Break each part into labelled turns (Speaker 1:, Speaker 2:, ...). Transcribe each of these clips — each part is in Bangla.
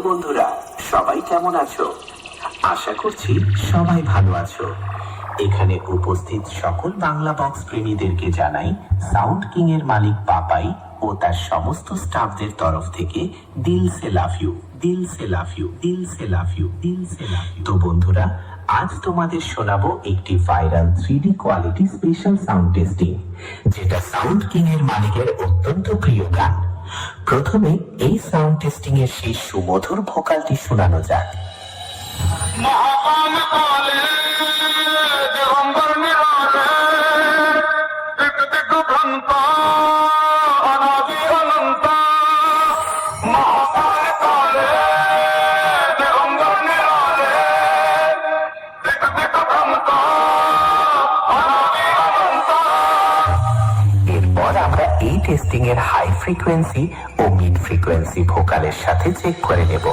Speaker 1: বন্ধুরা, সবাই কেমন আছো? আশা করছি সবাই ভালো আছো। এখানে উপস্থিত সকল বাংলা বক্স প্রেমীদেরকে জানাই সাউন্ড কিং এর মালিক পাপাই ও তার সমস্ত স্টাফদের তরফ থেকে দিল সে লাভ ইউ, দিল সে লাভ ইউ, দিল সে লাভ ইউ, দিল সে লাভ ইউ। তো বন্ধুরা, আজ তোমাদের শোনাবো একটি viral 3D quality special sound testing, যেটা সাউন্ড কিং এর মালিকের অত্যন্ত প্রিয় গান। প্রথমে এই সাউন্ড টেস্টিং এর সেই সুমধুর ভোকালটি শোনানো যাক। এরপর আমরা এই টেস্টিং এর হাই ফ্রিকোয়েন্সি ও মিড ফ্রিকোয়েন্সি ভোকালের সাথে চেক করে নেব।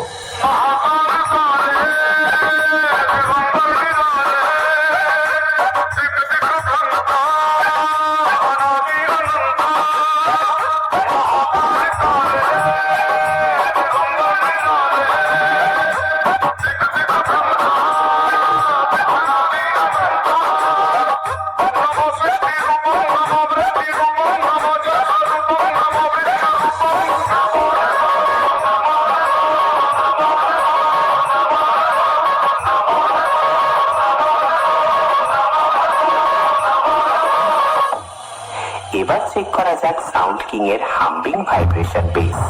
Speaker 1: এবার চেক করা যাক সাউন্ড কিং এর হাম্বিং ভাইব্রেশন বেস।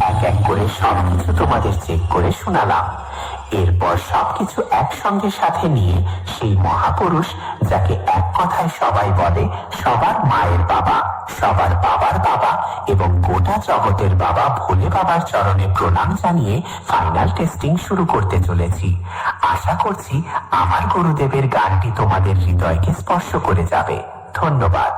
Speaker 1: এক এক করে সবকিছু তোমাদের চেক করে শোনালাম। এরপর সবকিছু একসঙ্গে সাথে নিয়ে সেই মহাপুরুষ, যাকে এক কথায় সবাই বলে সবার মায়ের বাবা, সবার বাবার বাবা এবং গোটা জগতের বাবা ভোলে বাবার চরণে প্রণাম জানিয়ে ফাইনাল টেস্টিং শুরু করতে চলেছি। আশা করছি আমার গুরুদেবের গানটি তোমাদের হৃদয়কে স্পর্শ করে যাবে। ধন্যবাদ।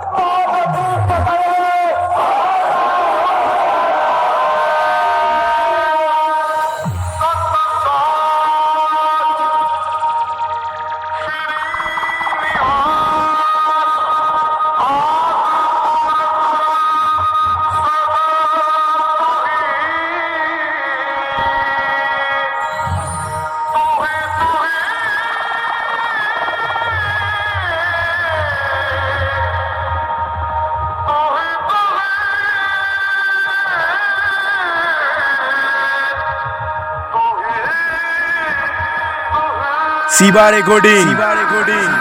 Speaker 2: শিবা রেকর্ডিং,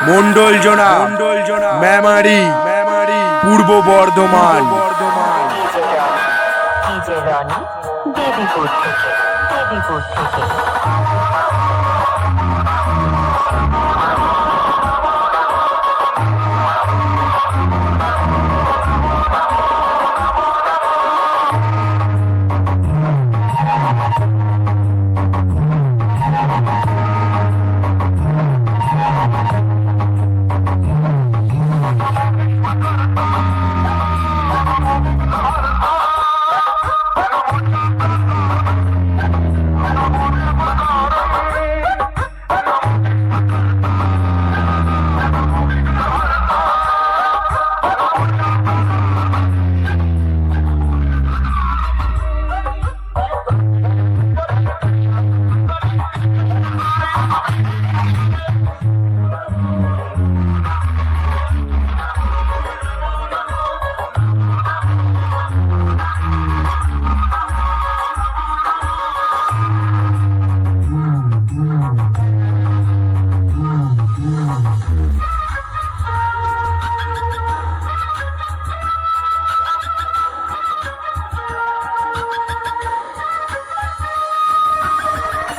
Speaker 2: মন্ডল জোনা, মেমারি, পূর্ব বর্ধমান।
Speaker 3: দেবীপুর থেকে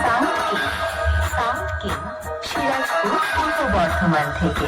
Speaker 3: সাউন্ড কিং সিরাজপুর পূর্ব বর্ধমান থেকে।